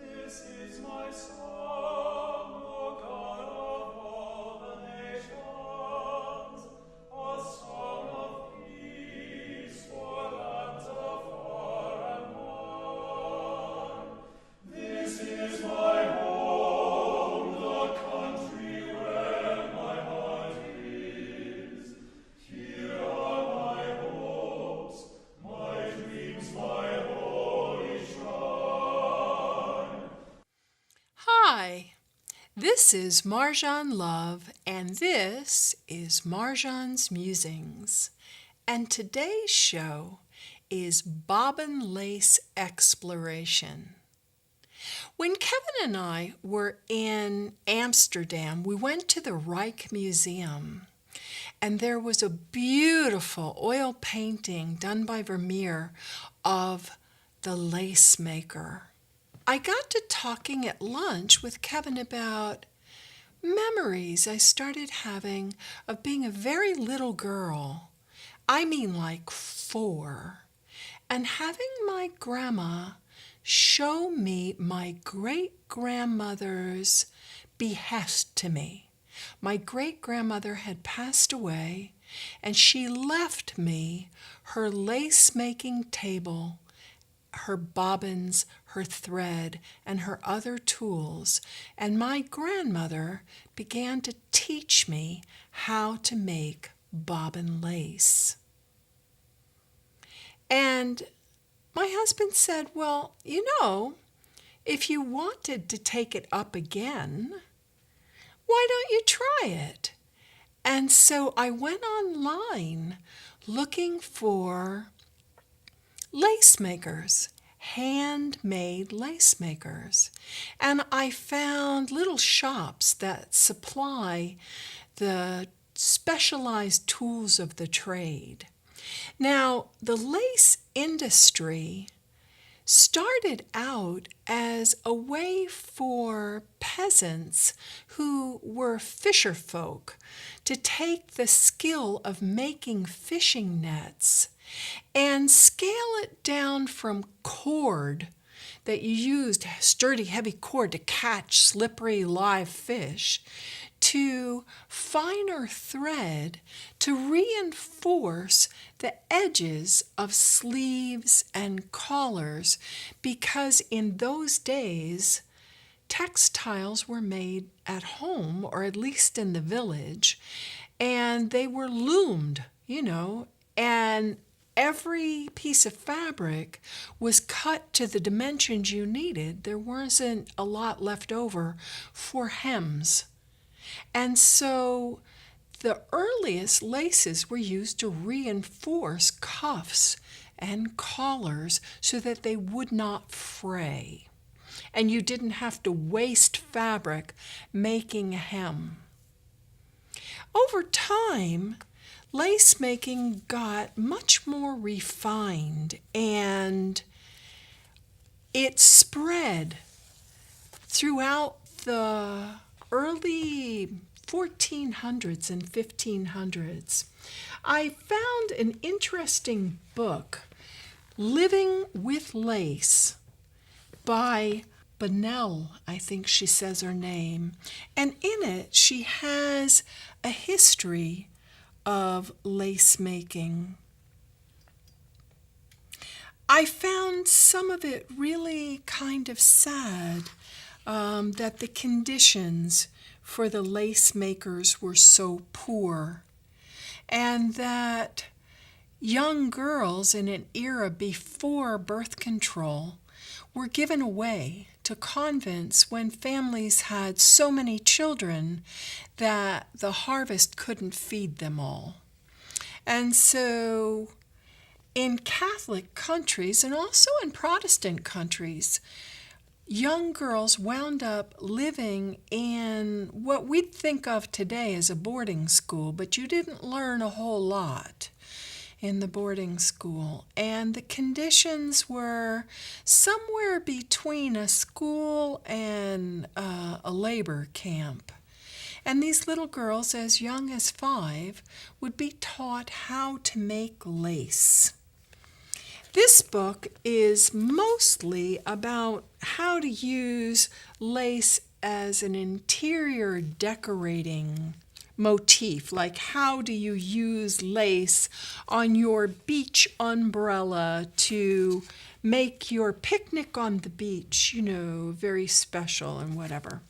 This is my song, O God of all the nations, a song of peace for lands afar and wide. This is my home, the country where my heart is. Here are my hopes, my dreams, my holy shrine. Hi, this is Marjohn Love, and this is Marjohn's Musings. And today's show is Bobbin Lace Exploration. When Kevin and I were in Amsterdam, we went to the Reich Museum, and there was a beautiful oil painting done by Vermeer of the lace maker. I got to talking at lunch with Kevin about memories I started having of being a very little girl. I mean, like 4. And having my grandma show me my great-grandmother's behest to me. My great-grandmother had passed away, and she left me her lace-making table, her bobbins, her thread, and her other tools, and my grandmother began to teach me how to make bobbin lace. And my husband said, well, if you wanted to take it up again, why don't you try it? And so I went online looking for lace makers, handmade lace makers. And I found little shops that supply the specialized tools of the trade. Now, the lace industry started out as a way for peasants who were fisher folk to take the skill of making fishing nets and scale it down from cord that you used, sturdy, heavy cord to catch slippery live fish, to finer thread to reinforce the edges of sleeves and collars, because in those days textiles were made at home, or at least in the village, and they were loomed, and every piece of fabric was cut to the dimensions you needed. There wasn't a lot left over for hems. And so the earliest laces were used to reinforce cuffs and collars so that they would not fray. And you didn't have to waste fabric making a hem. Over time, lace making got much more refined, and it spread throughout the early 1400s and 1500s. I found an interesting book, Living with Lace, by Bonnell, I think she says her name. And in it, she has a history of lace making. I found some of it really kind of sad, that the conditions for the lace makers were so poor, and that young girls in an era before birth control were given away to convents when families had so many children that the harvest couldn't feed them all. And so in Catholic countries, and also in Protestant countries, young girls wound up living in what we'd think of today as a boarding school, but you didn't learn a whole lot in the boarding school. And the conditions were somewhere between a school and a labor camp. And these little girls, as young as 5, would be taught how to make lace. This book is mostly about how to use lace as an interior decorating motif. Like, how do you use lace on your beach umbrella to make your picnic on the beach, very special and whatever.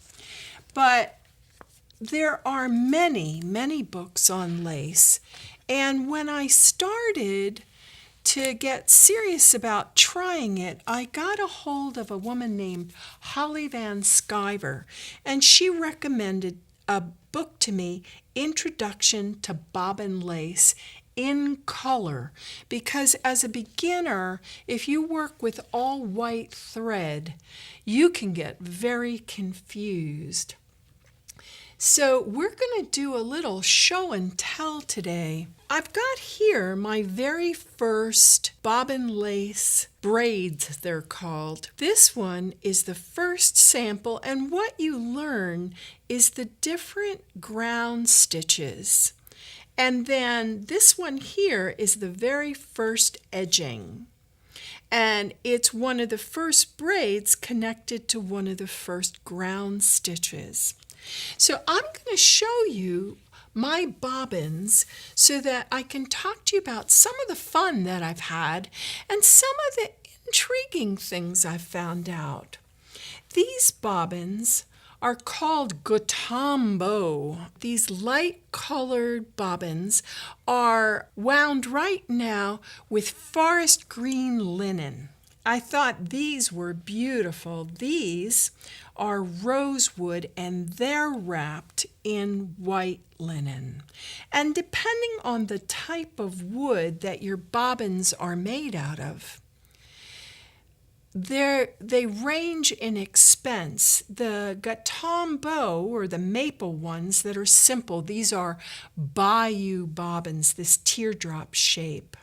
But there are many, many books on lace. And when I started to get serious about trying it, I got a hold of a woman named Holly Van Sciver, and she recommended a book to me, Introduction to Bobbin Lace in Color, because as a beginner, if you work with all white thread, you can get very confused. So we're going to do a little show and tell today. I've got here my very first bobbin lace braids, they're called. This one is the first sample, and what you learn is the different ground stitches. And then this one here is the very first edging. And it's one of the first braids connected to one of the first ground stitches. So I'm going to show you my bobbins so that I can talk to you about some of the fun that I've had and some of the intriguing things I've found out. These bobbins are called Gotambo. These light-colored bobbins are wound right now with forest green linen. I thought these were beautiful. These are rosewood, and they're wrapped in white linen. And depending on the type of wood that your bobbins are made out of, they range in expense. The Gotambo, or the maple ones that are simple, these are bayou bobbins, this teardrop shape.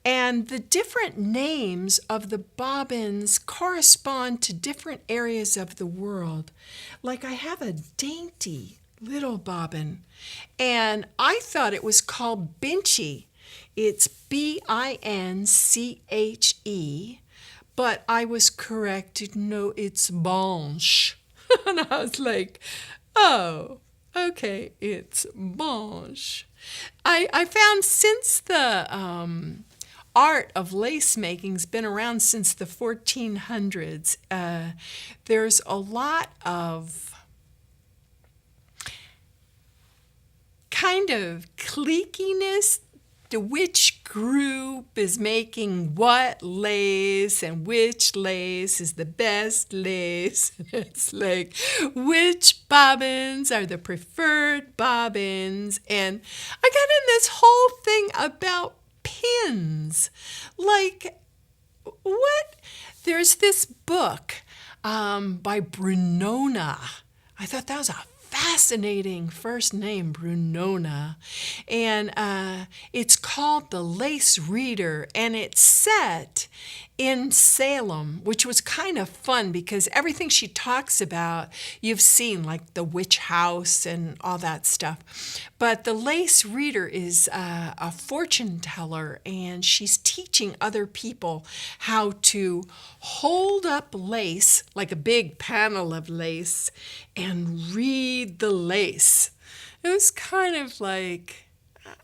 And the different names of the bobbins correspond to different areas of the world. Like, I have a dainty little bobbin, and I thought it was called Binche. It's Binche, but I was corrected. No, it's Blanche. And I was like, oh, okay, it's Blanche. I found since the art of lace making's been around since the 1400s. There's a lot of kind of cliquiness. Which group is making what lace and which lace is the best lace. It's like, which bobbins are the preferred bobbins. And I got in this whole thing about pins. Like, what? There's this book by Brunona. I thought that was a fascinating first name, Brunona. And it's called The Lace Reader, and it's set in Salem, which was kind of fun because everything she talks about you've seen, like the witch house and all that stuff. But the Lace Reader is a fortune teller, and she's teaching other people how to hold up lace, like a big panel of lace, and read the lace. It was kind of like,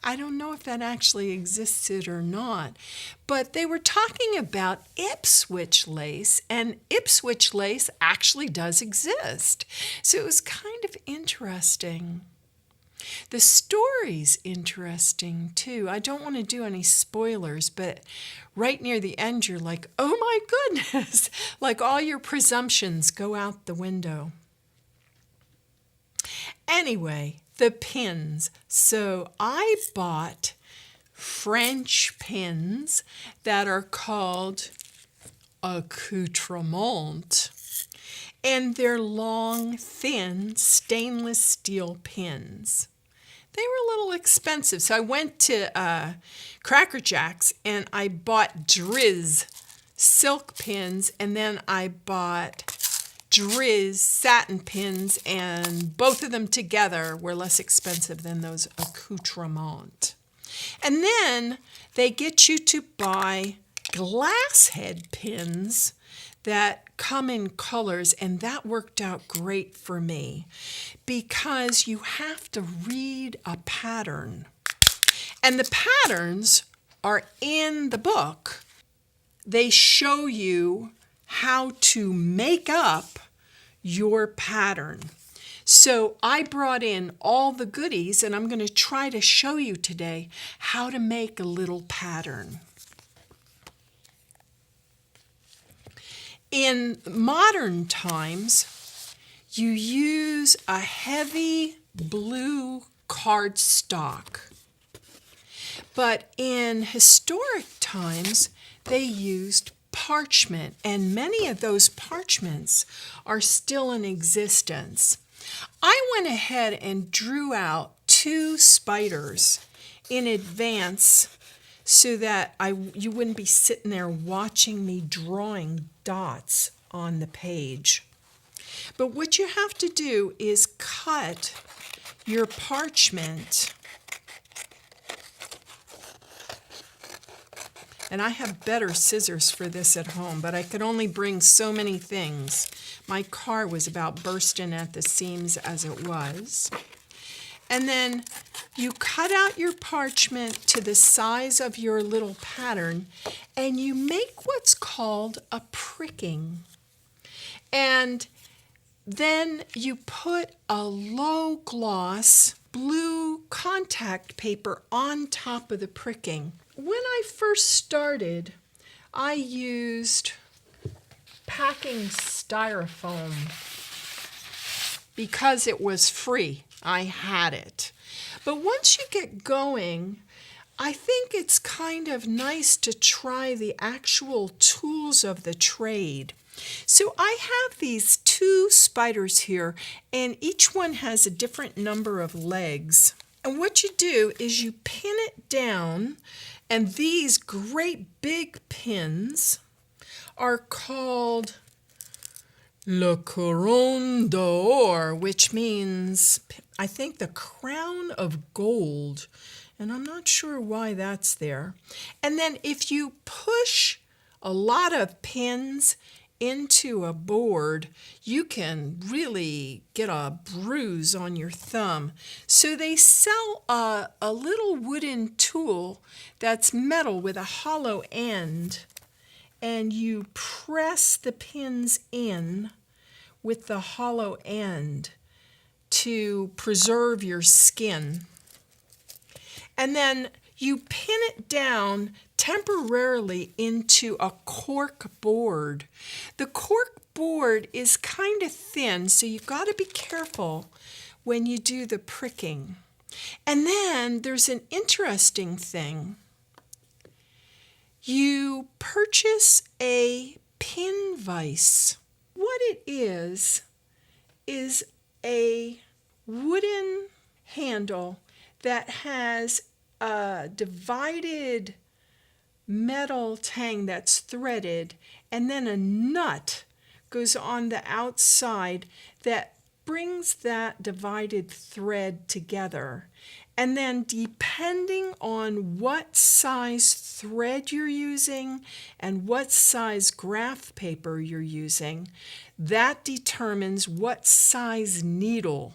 I don't know if that actually existed or not, but they were talking about Ipswich lace, and Ipswich lace actually does exist. So it was kind of interesting. The story's interesting too. I don't want to do any spoilers, but right near the end you're like, oh my goodness, like all your presumptions go out the window. Anyway, the pins. So I bought French pins that are called accoutrements, and they're long, thin, stainless steel pins. They were a little expensive, so I went to Cracker Jack's and I bought Driz silk pins, and then I bought Driz satin pins, and both of them together were less expensive than those accoutrements. And then they get you to buy glass head pins that come in colors, and that worked out great for me because you have to read a pattern. And the patterns are in the book. They show you how to make up your pattern. So I brought in all the goodies, and I'm going to try to show you today how to make a little pattern. In modern times, you use a heavy blue cardstock. But in historic times, they used parchment, and many of those parchments are still in existence. I went ahead and drew out 2 spiders in advance so that you wouldn't be sitting there watching me drawing dots on the page. But what you have to do is cut your parchment. And I have better scissors for this at home, but I could only bring so many things. My car was about bursting at the seams as it was. And then you cut out your parchment to the size of your little pattern, and you make what's called a pricking. And then you put a low gloss blue contact paper on top of the pricking. When I first started, I used packing styrofoam because it was free. I had it. But once you get going, I think it's kind of nice to try the actual tools of the trade. So I have these 2 spiders here, and each one has a different number of legs. And what you do is you pin it down, and these great big pins are called Le Couronne d'Or, which means, I think, the crown of gold. And I'm not sure why that's there. And then if you push a lot of pins into a board, you can really get a bruise on your thumb. So they sell a little wooden tool that's metal with a hollow end, and you press the pins in with the hollow end to preserve your skin. And then you pin it down temporarily into a cork board. The cork board is kind of thin, so you've got to be careful when you do the pricking. And then there's an interesting thing. You purchase a pin vise. What it is a wooden handle that has a divided metal tang that's threaded, and then a nut goes on the outside that brings that divided thread together. And then depending on what size thread you're using and what size graph paper you're using, that determines what size needle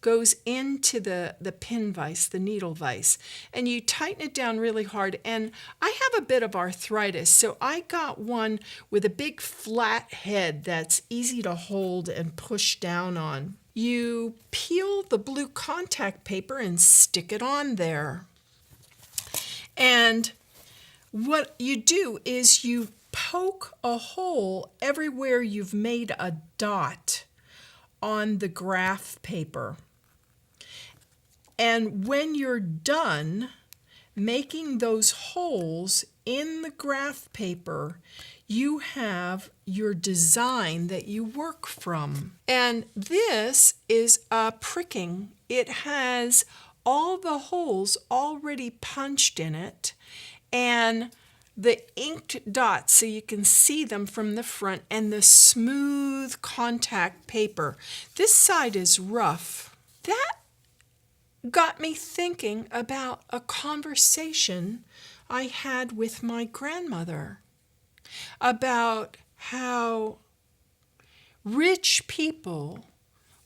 goes into the pin vise, the needle vise. And you tighten it down really hard. And I have a bit of arthritis, so I got one with a big flat head that's easy to hold and push down on. You peel the blue contact paper and stick it on there. And what you do is you poke a hole everywhere you've made a dot on the graph paper. And when you're done making those holes in the graph paper, you have your design that you work from. And this is a pricking. It has all the holes already punched in it, and the inked dots so you can see them from the front, and the smooth contact paper. This side is rough. That got me thinking about a conversation I had with my grandmother. about how rich people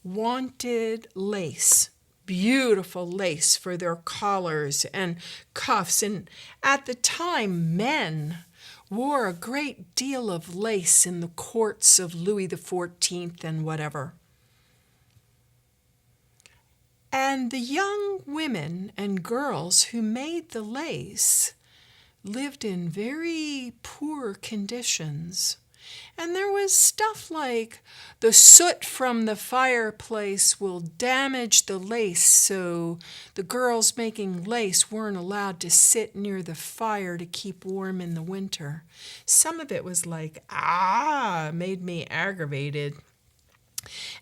wanted lace, beautiful lace for their collars and cuffs. And at the time, men wore a great deal of lace in the courts of Louis XIV and whatever. And the young women and girls who made the lace lived in very poor conditions. And there was stuff like the soot from the fireplace will damage the lace, so the girls making lace weren't allowed to sit near the fire to keep warm in the winter. Some of it was like, made me aggravated.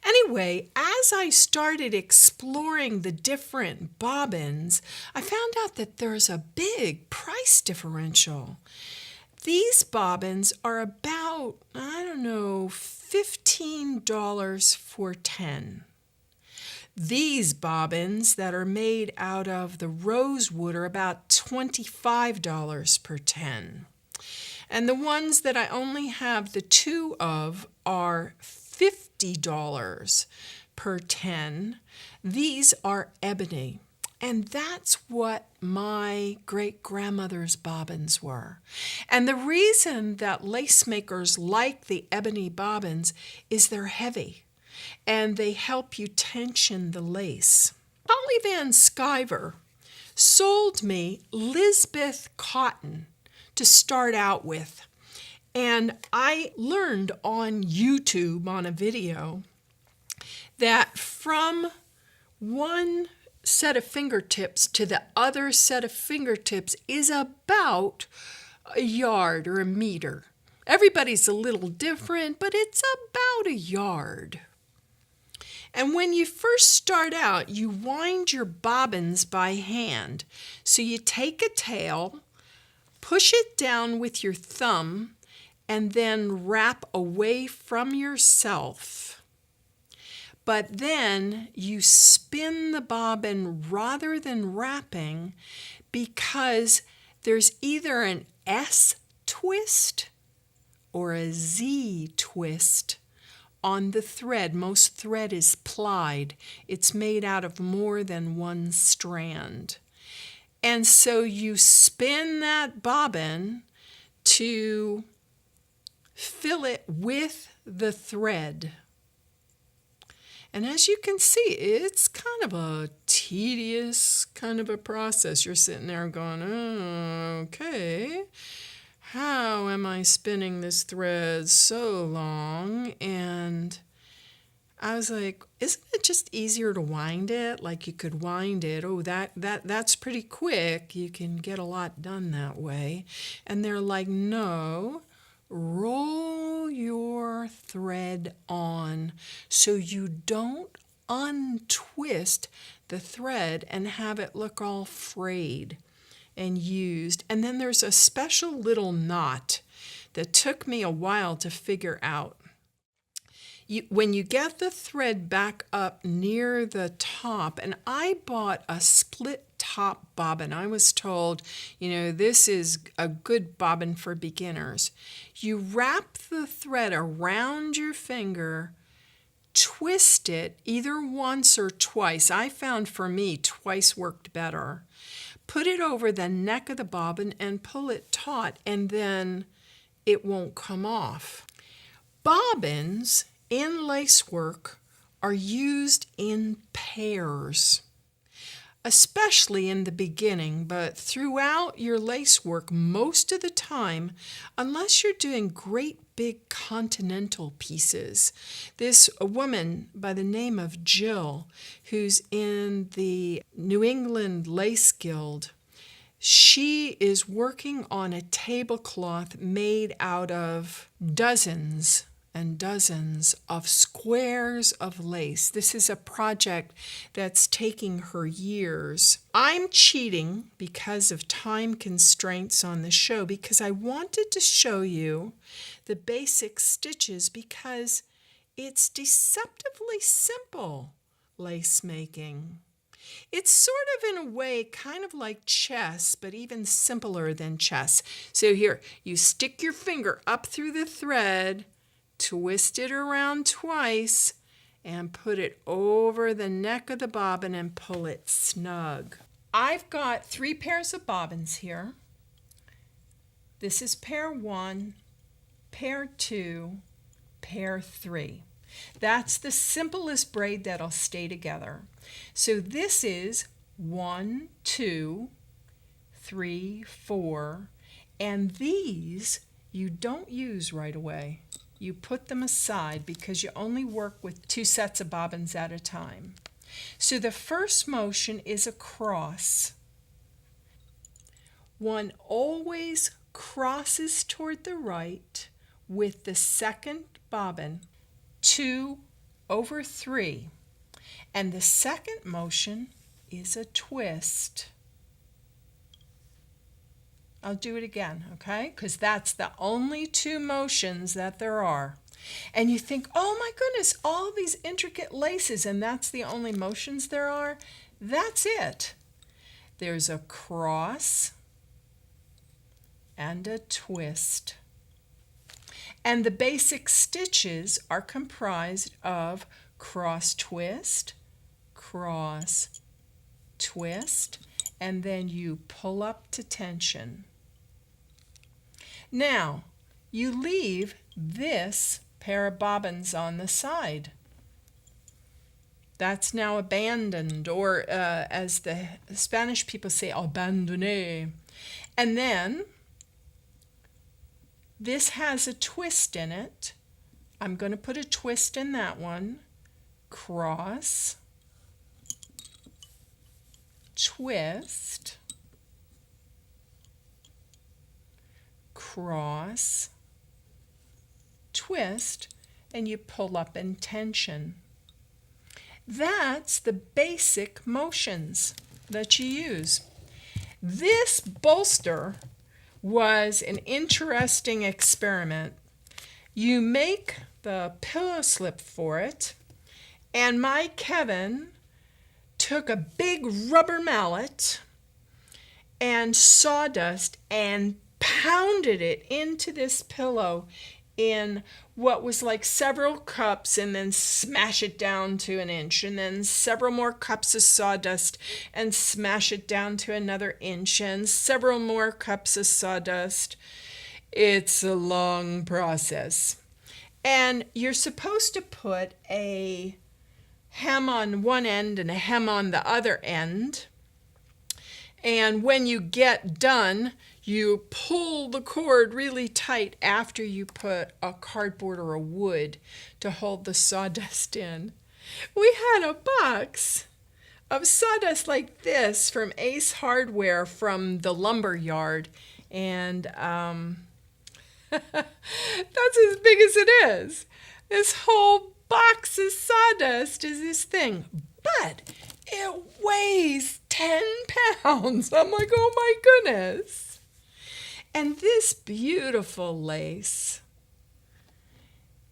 Anyway, as I started exploring the different bobbins, I found out that there's a big price differential. These bobbins are about, $15 for 10. These bobbins that are made out of the rosewood are about $25 per 10. And the ones that I only have the 2 of are $50 per 10. These are ebony. And that's what my great-grandmother's bobbins were. And the reason that lace makers like the ebony bobbins is they're heavy and they help you tension the lace. Polly Van Sciver sold me Lisbeth cotton to start out with. And I learned on YouTube on a video that from one set of fingertips to the other set of fingertips is about a yard or a meter. Everybody's a little different, but it's about a yard. And when you first start out, you wind your bobbins by hand. So you take a tail, push it down with your thumb, and then wrap away from yourself. But then you spin the bobbin rather than wrapping because there's either an S twist or a Z twist on the thread. Most thread is plied. It's made out of more than one strand. And so you spin that bobbin to fill it with the thread. And as you can see, it's kind of a tedious kind of a process. You're sitting there going, okay, how am I spinning this thread so long? And I was like, isn't it just easier to wind it? Like you could wind it. Oh, that's pretty quick. You can get a lot done that way. And they're like, no. Roll your thread on so you don't untwist the thread and have it look all frayed and used. And then there's a special little knot that took me a while to figure out. When you get the thread back up near the top, and I bought a split top bobbin. I was told, this is a good bobbin for beginners. You wrap the thread around your finger, twist it either once or twice. I found for me twice worked better. Put it over the neck of the bobbin and pull it taut, and then it won't come off. Bobbins in lacework are used in pairs, especially in the beginning, but throughout your lacework most of the time, unless you're doing great big continental pieces. A woman by the name of Jill, who's in the New England Lace Guild, she is working on a tablecloth made out of dozens and dozens of squares of lace. This is a project that's taking her years. I'm cheating because of time constraints on the show because I wanted to show you the basic stitches because it's deceptively simple lace making. It's sort of in a way kind of like chess, but even simpler than chess. So here, you stick your finger up through the thread, twist it around twice, and put it over the neck of the bobbin and pull it snug. I've got 3 pairs of bobbins here. This is pair 1, pair 2, pair 3. That's the simplest braid that'll stay together. So this is 1, 2, 3, 4, and these you don't use right away. You put them aside because you only work with 2 sets of bobbins at a time. So the first motion is a cross. One always crosses toward the right with the second bobbin, 2 over 3. And the second motion is a twist. I'll do it again, okay? Because that's the only 2 motions that there are. And you think, oh my goodness, all these intricate laces, and that's the only motions there are? That's it. There's a cross and a twist. And the basic stitches are comprised of cross, twist, and then you pull up to tension. Now, you leave this pair of bobbins on the side. That's now abandoned, or as the Spanish people say, abandoné. And then this has a twist in it. I'm going to put a twist in that one. Cross, twist, cross, twist, and you pull up in tension. That's the basic motions that you use. This bolster was an interesting experiment. You make the pillow slip for it, and my Kevin took a big rubber mallet and sawdust and pounded it into this pillow in what was like several cups, and then smash it down to 1 inch, and then several more cups of sawdust and smash it down to another inch, and several more cups of sawdust. It's a long process. And you're supposed to put a hem on one end and a hem on the other end. And when you get done, you pull the cord really tight after you put a cardboard or a wood to hold the sawdust in. We had a box of sawdust like this from Ace Hardware from the lumber yard, and that's as big as it is. This whole box of sawdust is this thing, but it weighs 10 pounds. I'm like, oh my goodness. And this beautiful lace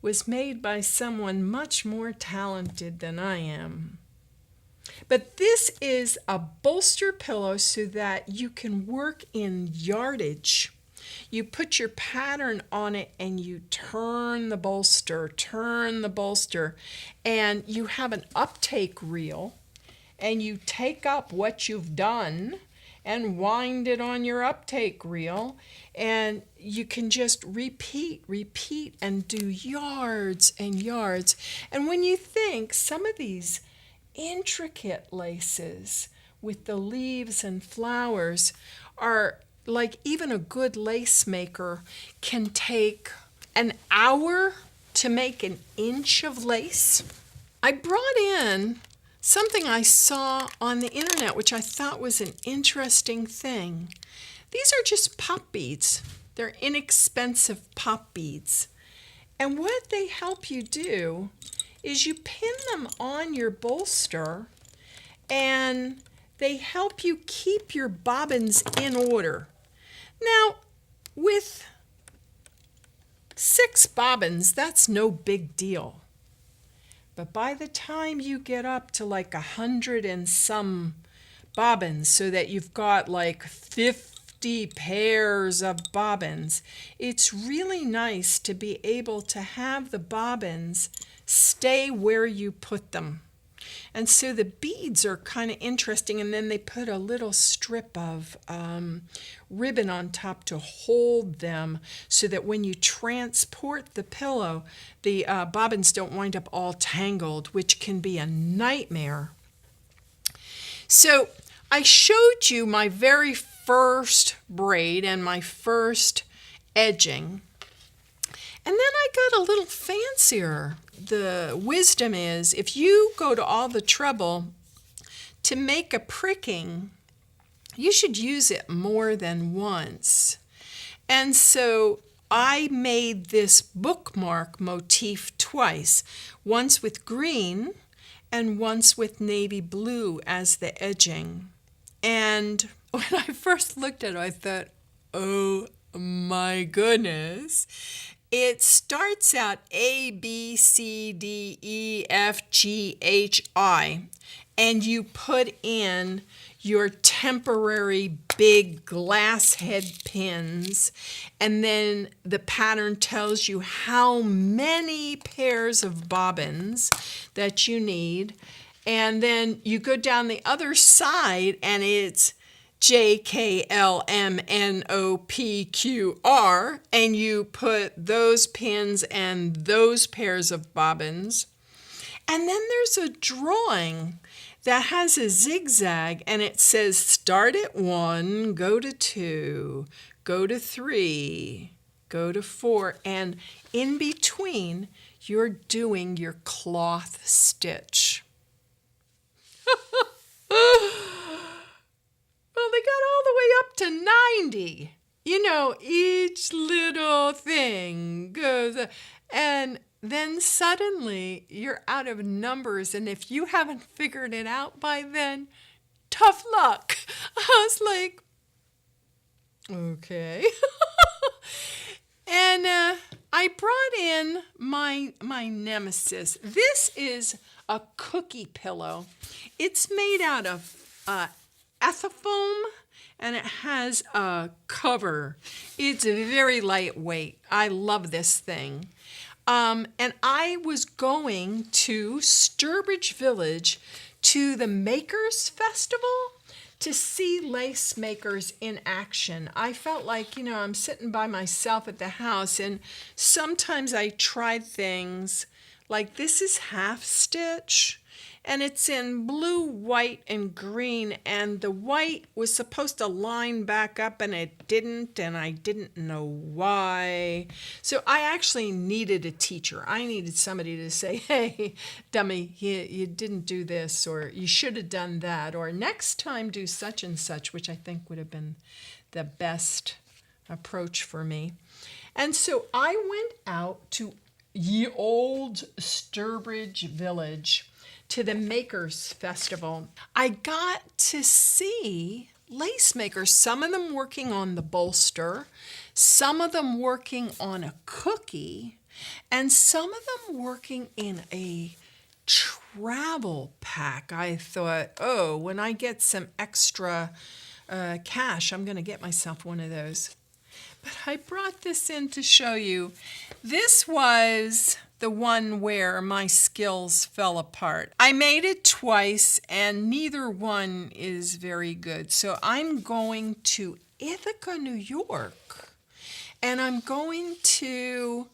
was made by someone much more talented than I am. But this is a bolster pillow so that you can work in yardage. You put your pattern on it and you turn the bolster, and you have an uptake reel, and you take up what you've done and wind it on your uptake reel, and you can just repeat and do yards and yards. And when you think some of these intricate laces with the leaves and flowers are like, even a good lace maker can take an hour to make 1 inch of lace. I brought in something I saw on the internet, which I thought was an interesting thing. These are just pop beads. They're inexpensive pop beads. And what they help you do is you pin them on your bolster, and they help you keep your bobbins in order. Now, with 6 bobbins, that's no big deal. but by the time you get up to like 100 and some bobbins, so that you've got like 50 pairs of bobbins, it's really nice to be able to have the bobbins stay where you put them. And so the beads are kind of interesting, and then they put a little strip of ribbon on top to hold them so that when you transport the pillow, the bobbins don't wind up all tangled, which can be a nightmare. So I showed you my very first braid and my first edging. And then I got a little fancier. The wisdom is, if you go to all the trouble to make a pricking, you should use it more than once. And so I made this bookmark motif twice, once with green and once with navy blue as the edging. And when I first looked at it, I thought, oh my goodness. It starts out A, B, C, D, E, F, G, H, I, and you put in your temporary big glass head pins, and then the pattern tells you how many pairs of bobbins that you need, and then you go down the other side and it's JKLMNOPQR, and you put those pins and those pairs of bobbins. And then there's a drawing that has a zigzag, and it says start at 1, go to 2, go to 3, go to 4, and in between you're doing your cloth stitch. Well, they got all the way up to 90. You know, each little thing goes, and then suddenly you're out of numbers, and if you haven't figured it out by then, tough luck. I was like, okay. And I brought in my nemesis. This is a cookie pillow. It's made out of Ethafoam, and it has a cover. It's very lightweight. I love this thing. And I was going to Sturbridge Village to the Makers Festival to see lace makers in action. I felt like, I'm sitting by myself at the house, and sometimes I tried things like this is half stitch, and it's in blue, white, and green, and the white was supposed to line back up, and it didn't, and I didn't know why. So I actually needed a teacher. I needed somebody to say, hey, dummy, you didn't do this, or you should have done that, or next time do such and such, which I think would have been the best approach for me. And so I went out to ye old Sturbridge Village to the Makers Festival. I got to see lace makers, some of them working on the bolster, some of them working on a cookie, and some of them working in a travel pack. I thought, oh, when I get some extra cash, I'm going to get myself one of those. But I brought this in to show you. This was the one where my skills fell apart. I made it twice, and neither one is very good. So I'm going to Ithaca, New York, and I'm going to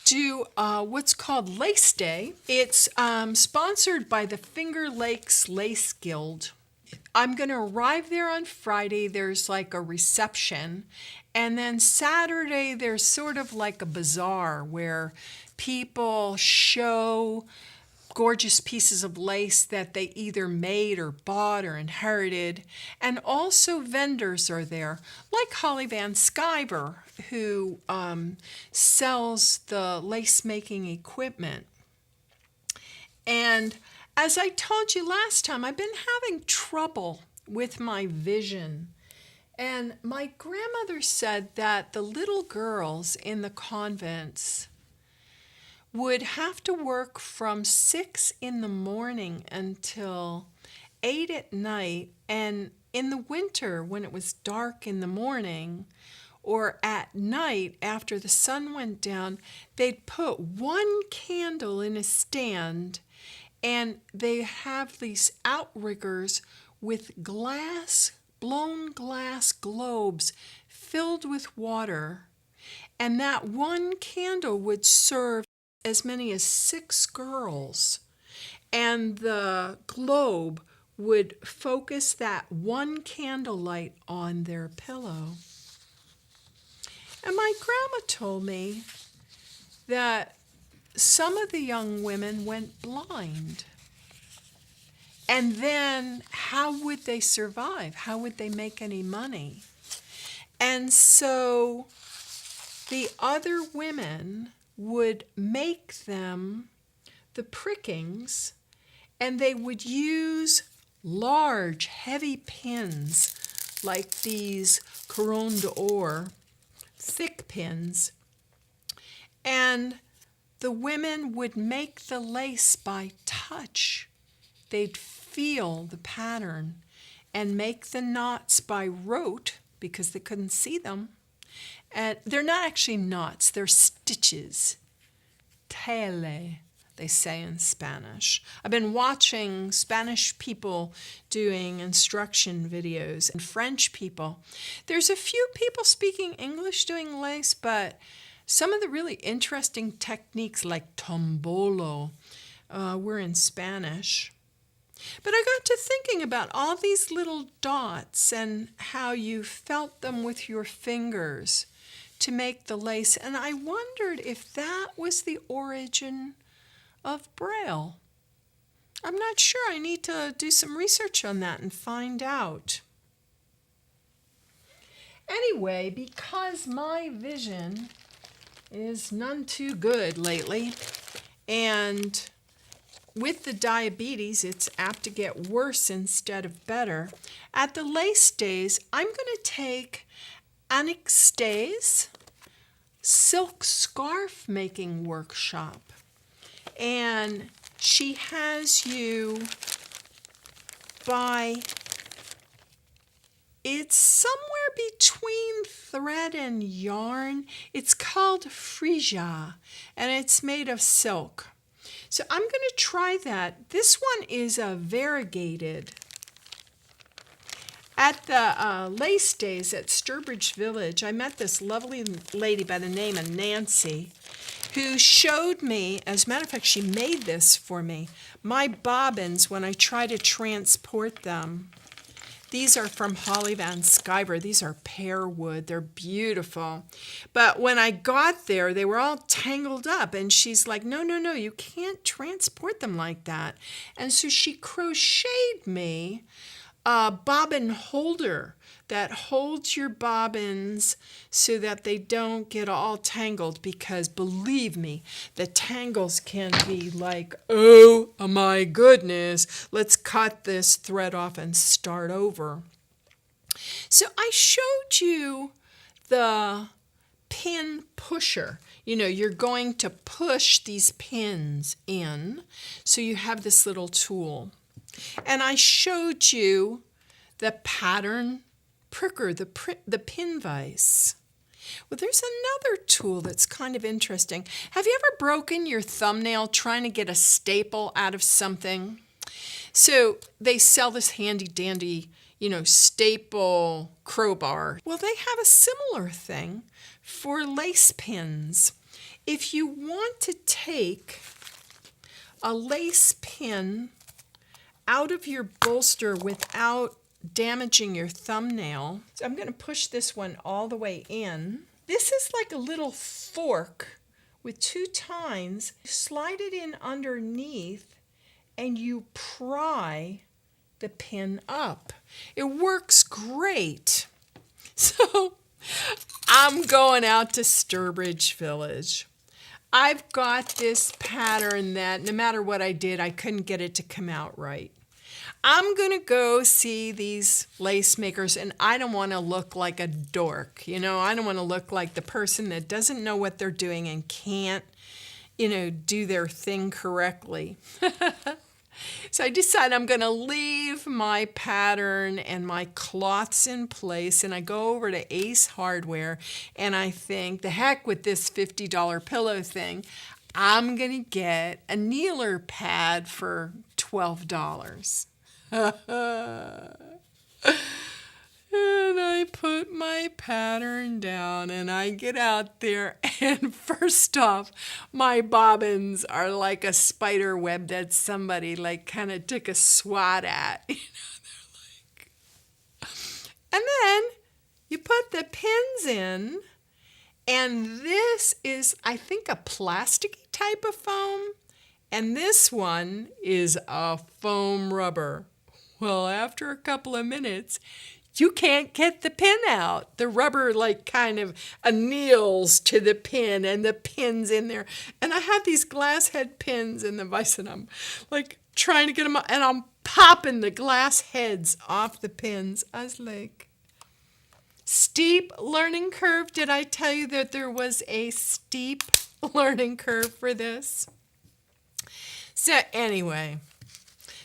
do what's called Lace Day. It's sponsored by the Finger Lakes Lace Guild. I'm going to arrive there on Friday. There's like a reception. And then Saturday, there's sort of like a bazaar where people show gorgeous pieces of lace that they either made or bought or inherited. And also vendors are there, like Holly Van Sciver, who sells the lace-making equipment. And as I told you last time, I've been having trouble with my vision. And my grandmother said that the little girls in the convents would have to work from 6 in the morning until 8 at night. And in the winter, when it was dark in the morning or at night after the sun went down, they'd put one candle in a stand, and they have these outriggers with blown glass globes filled with water. And that one candle would serve as many as 6 girls. And the globe would focus that one candlelight on their pillow. And my grandma told me that some of the young women went blind. And then how would they survive? How would they make any money? And so the other women would make them the prickings, and they would use large, heavy pins like these couronne d'or, thick pins, and the women would make the lace by touch. They'd feel the pattern and make the knots by rote because they couldn't see them. And they're not actually knots, they're stitches. Tele, they say in Spanish. I've been watching Spanish people doing instruction videos and French people. There's a few people speaking English doing lace, but some of the really interesting techniques like tombolo were in Spanish. But I got to thinking about all these little dots and how you felt them with your fingers to make the lace. And I wondered if that was the origin of Braille. I'm not sure. I need to do some research on that and find out. Anyway, because my vision is none too good lately, and with the diabetes, it's apt to get worse instead of better. At the Lace Days, I'm going to take Annick's Days silk scarf making workshop. And she has you buy, it's somewhere between thread and yarn. It's called Frisia, and it's made of silk. So I'm going to try that. This one is a variegated. At the Lace Days at Sturbridge Village, I met this lovely lady by the name of Nancy, who showed me, as a matter of fact, she made this for me, my bobbins when I try to transport them. These are from Holly Van Sciver. These are pear wood. They're beautiful. But when I got there, they were all tangled up. And she's like, no, you can't transport them like that. And so she crocheted me a bobbin holder that holds your bobbins so that they don't get all tangled, because believe me, the tangles can be like, oh my goodness, let's cut this thread off and start over. So I showed you the pin pusher. You know, you're going to push these pins in, so you have this little tool. And I showed you the pattern pricker, the pin vise. Well, there's another tool that's kind of interesting. Have you ever broken your thumbnail trying to get a staple out of something? So they sell this handy dandy, staple crowbar. Well, they have a similar thing for lace pins. If you want to take a lace pin out of your bolster without damaging your thumbnail. So I'm going to push this one all the way in. This is like a little fork with 2 tines. Slide it in underneath and you pry the pin up. It works great. So I'm going out to Sturbridge Village. I've got this pattern that no matter what I did, I couldn't get it to come out right. I'm going to go see these lace makers, and I don't want to look like a dork. I don't want to look like the person that doesn't know what they're doing and can't, do their thing correctly. So I decide I'm going to leave my pattern and my cloths in place, and I go over to Ace Hardware, and I think, the heck with this $50 pillow thing. I'm going to get a kneeler pad for $12. And I put my pattern down and I get out there, and first off, my bobbins are like a spider web that somebody like kind of took a swat at. And then you put the pins in, and this is, I think, a plasticky type of foam, and this one is a foam rubber. Well, after a couple of minutes, you can't get the pin out. The rubber like kind of anneals to the pin, and the pin's in there. And I have these glass head pins in the vise, and I'm like trying to get them out, and I'm popping the glass heads off the pins. I was like, steep learning curve. Did I tell you that there was a steep learning curve for this? So anyway,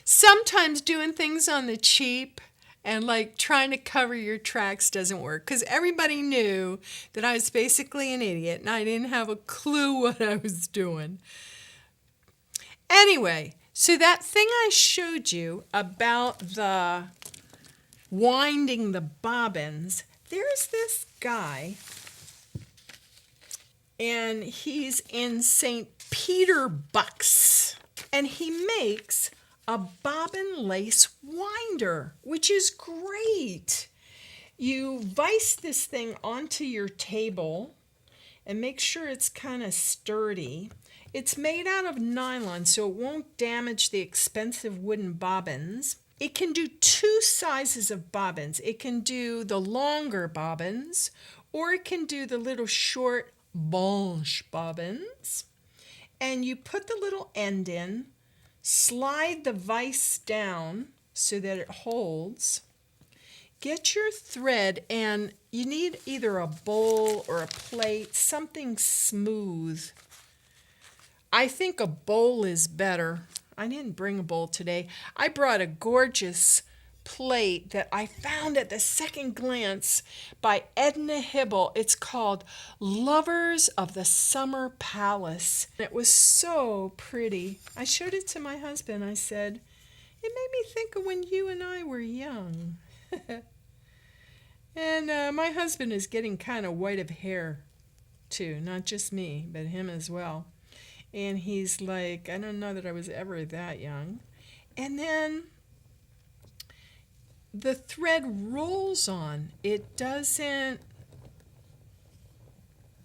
sometimes doing things on the cheap and like trying to cover your tracks doesn't work, because everybody knew that I was basically an idiot and I didn't have a clue what I was doing. Anyway, so that thing I showed you about the winding the bobbins, there's this guy, and he's in St. Peter Bucks, and he makes a bobbin lace winder, which is great. You vise this thing onto your table and make sure it's kind of sturdy. It's made out of nylon, so it won't damage the expensive wooden bobbins. It can do two sizes of bobbins. It can do the longer bobbins, or it can do the little short blanche bobbins. And you put the little end in, slide the vise down so that it holds. Get your thread, and you need either a bowl or a plate, something smooth. I think a bowl is better. I didn't bring a bowl today. I brought a gorgeous plate that I found at the second glance by Edna Hibble. It's called Lovers of the Summer Palace. It was so pretty. I showed it to my husband. I said, it made me think of when you and I were young. And my husband is getting kind of white of hair too, not just me, but him as well. And he's like, I don't know that I was ever that young. And then the thread rolls on. It doesn't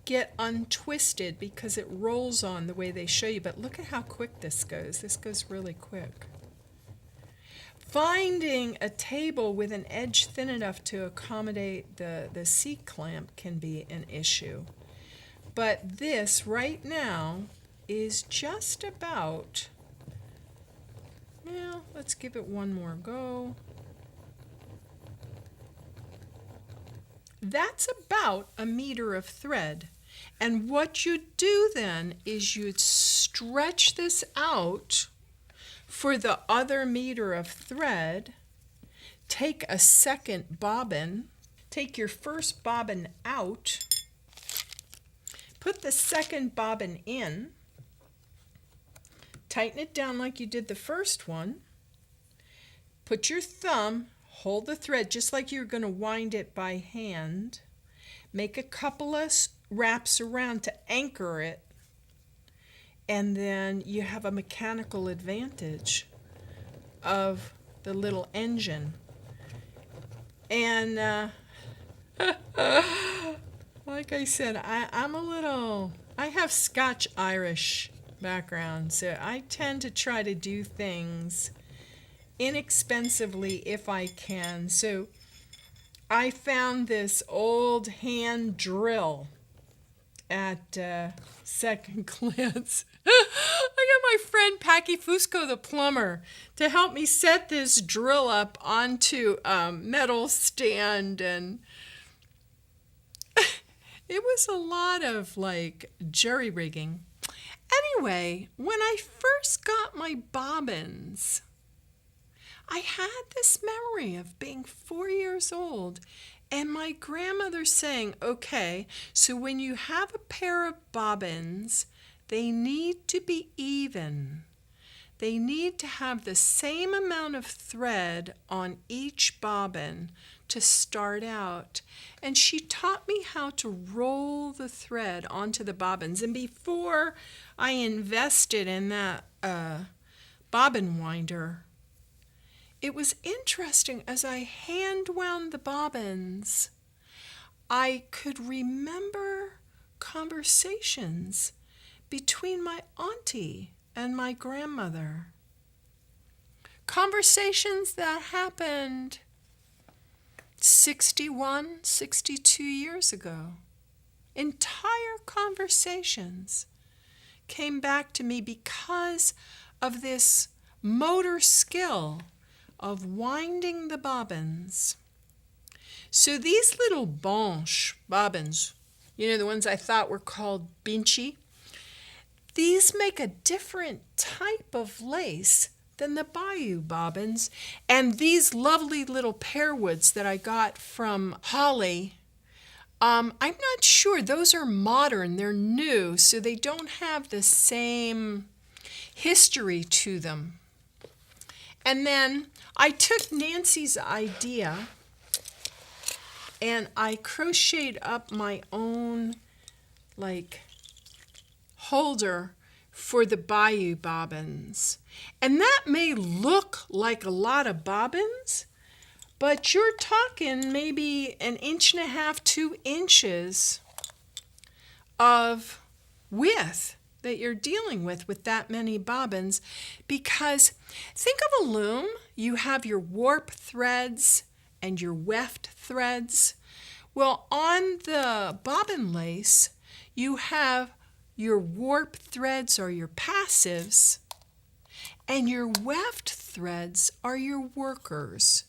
get untwisted because it rolls on the way they show you. But look at how quick this goes. This goes really quick. Finding a table with an edge thin enough to accommodate the C-clamp can be an issue. But this right now is just about, well, let's give it one more go. That's about a meter of thread. And what you do then is you stretch this out for the other meter of thread. Take a second bobbin, take your first bobbin out, put the second bobbin in, tighten it down like you did the first one, put your thumb, hold the thread just like you're going to wind it by hand, make a couple of wraps around to anchor it, and then you have a mechanical advantage of the little engine. And like I said, I have Scotch-Irish background, so I tend to try to do things inexpensively if I can. So I found this old hand drill at second glance. I got my friend Packy Fusco, the plumber, to help me set this drill up onto a metal stand, and it was a lot of like jerry rigging. Anyway, when I first got my bobbins, I had this memory of being 4 years old and my grandmother saying, okay, so when you have a pair of bobbins, they need to be even. They need to have the same amount of thread on each bobbin to start out. And she taught me how to roll the thread onto the bobbins. And before I invested in that bobbin winder, it was interesting as I hand wound the bobbins, I could remember conversations between my auntie and my grandmother. Conversations that happened 61, 62 years ago. Entire conversations came back to me because of this motor skill of winding the bobbins. So these little banche bobbins, the ones I thought were called binchi, these make a different type of lace than the bayou bobbins. And these lovely little pearwoods that I got from Holly, I'm not sure. Those are modern. They're new, so they don't have the same history to them. And then I took Nancy's idea and I crocheted up my own holder for the bayou bobbins. And that may look like a lot of bobbins, but you're talking maybe 1.5 to 2 inches of width that you're dealing with that many bobbins, because think of a loom. You have your warp threads and your weft threads. Well, on the bobbin lace, you have your warp threads are your passives, and your weft threads are your workers.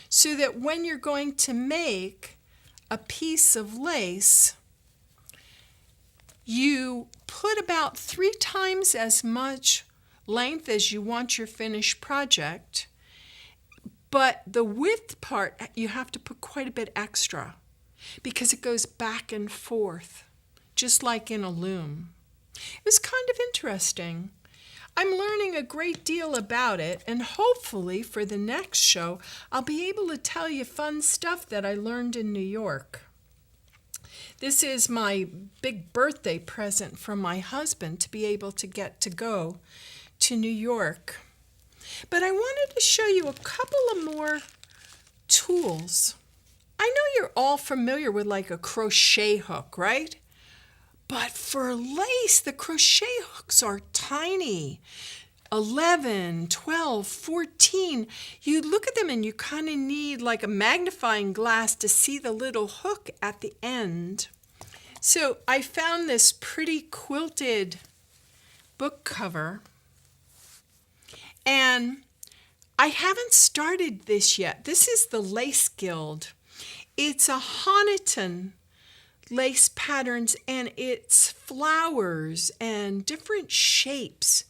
So that when you're going to make a piece of lace, you put about 3 times as much length as you want your finished project, but the width part, you have to put quite a bit extra because it goes back and forth, just like in a loom. It was kind of interesting. I'm learning a great deal about it, and hopefully for the next show, I'll be able to tell you fun stuff that I learned in New York. This is my big birthday present from my husband to be able to get to go to New York. But I wanted to show you a couple of more tools. I know you're all familiar with a crochet hook, right? But for lace, the crochet hooks are tiny. 11, 12, 14. You look at them and you kind of need a magnifying glass to see the little hook at the end. So I found this pretty quilted book cover, and I haven't started this yet. This is the Lace Guild. It's a Honiton lace patterns, and it's flowers and different shapes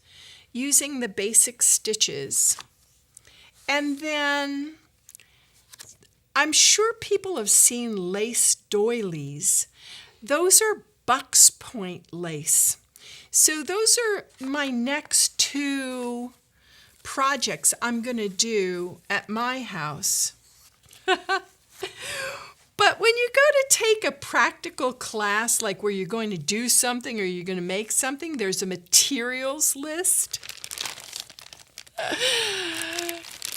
using the basic stitches. And then I'm sure people have seen lace doilies. Those are Buck's Point lace. So those are my next 2 projects I'm going to do at my house. But when you go to take a practical class, where you're going to do something or you're going to make something, there's a materials list.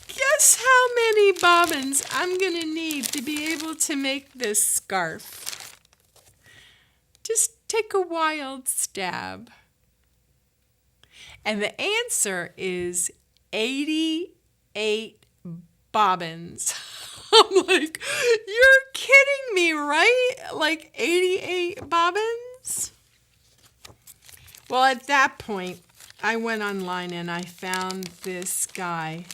Guess how many bobbins I'm going to need to be able to make this scarf? Just take a wild stab. And the answer is 88 bobbins. I'm like, you're kidding me, right? 88 bobbins? Well, at that point, I went online and I found this guy,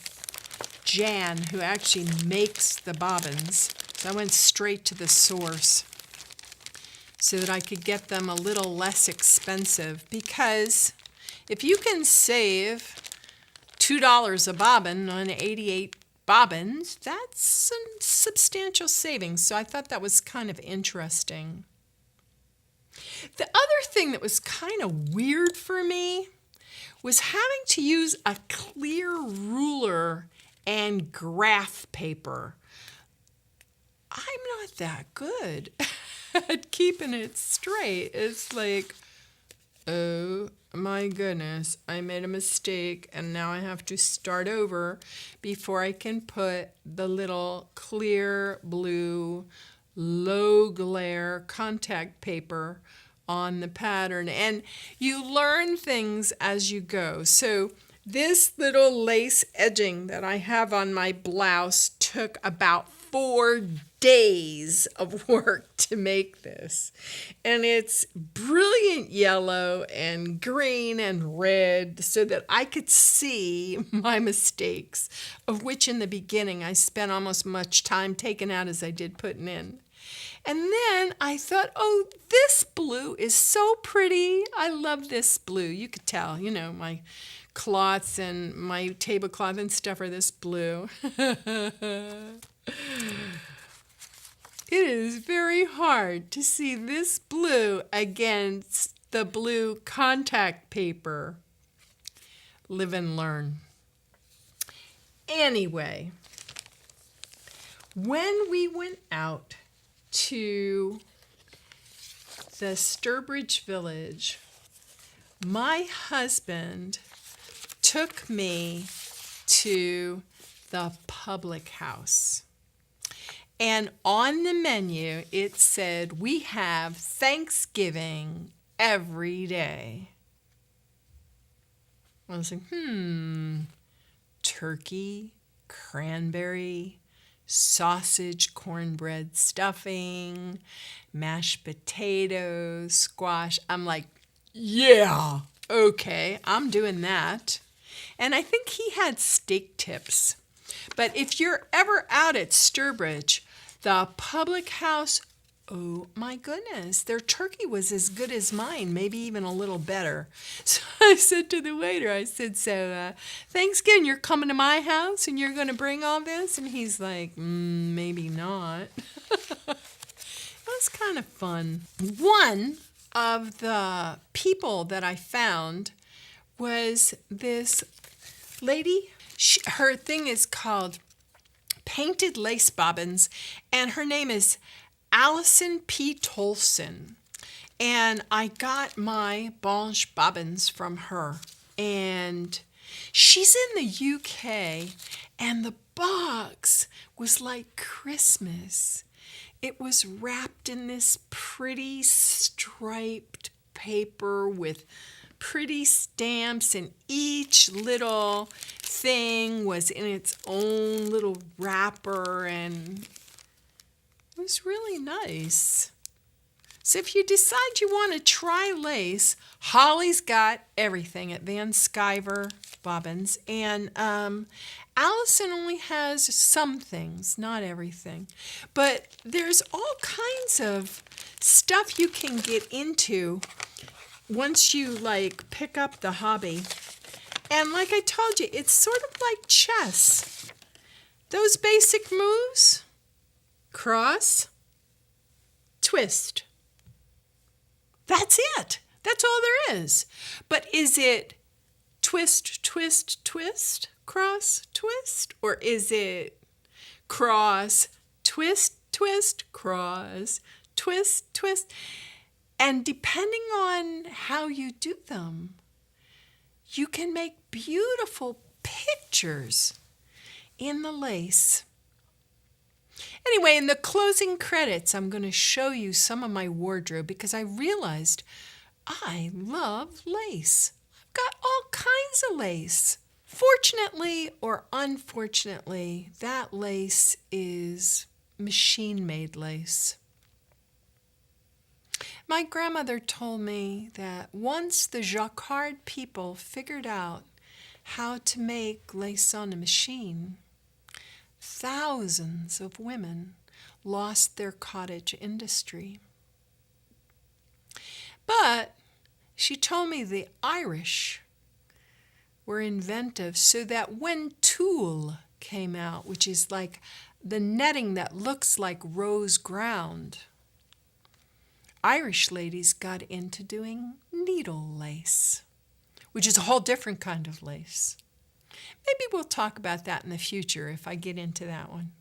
Jan, who actually makes the bobbins. So I went straight to the source so that I could get them a little less expensive, because if you can save $2 a bobbin on 88 bobbins, that's some substantial savings. So I thought that was kind of interesting. The other thing that was kind of weird for me was having to use a clear ruler and graph paper. I'm not that good at keeping it straight. It's like, oh my goodness, I made a mistake and now I have to start over before I can put the little clear blue low glare contact paper on the pattern. And you learn things as you go. So this little lace edging that I have on my blouse took about 4 days of work to make this. And it's brilliant yellow and green and red so that I could see my mistakes, of which in the beginning I spent almost much time taking out as I did putting in. And then I thought, oh, this blue is so pretty. I love this blue. You could tell, my cloths and my tablecloth and stuff are this blue. It is very hard to see this blue against the blue contact paper. Live and learn. Anyway, when we went out to the Sturbridge Village, my husband took me to the public house. And on the menu, it said, we have Thanksgiving every day. I was like, turkey, cranberry, sausage, cornbread stuffing, mashed potatoes, squash. I'm like, yeah, okay, I'm doing that. And I think he had steak tips. But if you're ever out at Sturbridge, the public house, oh my goodness, their turkey was as good as mine, maybe even a little better. So I said to the waiter, I said, so Thanksgiving, you're coming to my house and you're going to bring all this? And he's like, maybe not. It was kind of fun. One of the people that I found was this lady. Her thing is called Painted Lace Bobbins, and her name is Allison P. Tolson. And I got my Blanche bobbins from her. And she's in the UK, and the box was like Christmas. It was wrapped in this pretty striped paper with pretty stamps, and each little thing was in its own little wrapper, and it was really nice. So if you decide you want to try lace, Holly's got everything at Van Sciver Bobbins, and Allison only has some things, not everything. But there's all kinds of stuff you can get into once you pick up the hobby. And like I told you, it's sort of like chess. Those basic moves: cross, twist. That's it. That's all there is. But is it twist, twist, twist, cross, twist? Or is it cross, twist, twist, cross, twist, twist? And depending on how you do them, you can make beautiful pictures in the lace. Anyway, in the closing credits, I'm going to show you some of my wardrobe because I realized I love lace. I've got all kinds of lace. Fortunately or unfortunately, that lace is machine-made lace. My grandmother told me that once the jacquard people figured out how to make lace on a machine, thousands of women lost their cottage industry. But she told me the Irish were inventive so that when tulle came out, which is like the netting that looks like rose ground, Irish ladies got into doing needle lace, which is a whole different kind of lace. Maybe we'll talk about that in the future if I get into that one.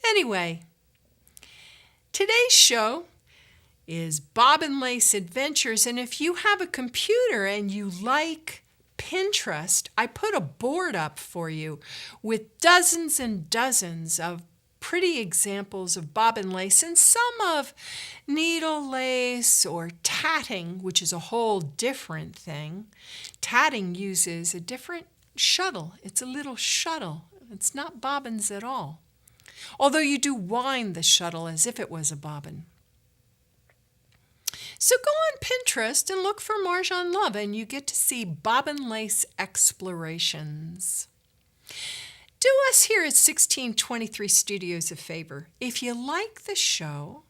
Anyway, today's show is Bobbin Lace Adventures, and if you have a computer and you like Pinterest, I put a board up for you with dozens and dozens of pretty examples of bobbin lace and some of needle lace or tatting, which is a whole different thing. Tatting uses a different shuttle. It's a little shuttle. It's not bobbins at all, although you do wind the shuttle as if it was a bobbin. So go on Pinterest and look for Marjohn Love, and you get to see bobbin lace explorations. Do us here at 1623 Studios a favor. If you like the show,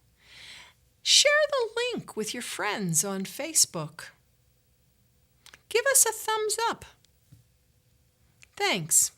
share the link with your friends on Facebook. Give us a thumbs up. Thanks.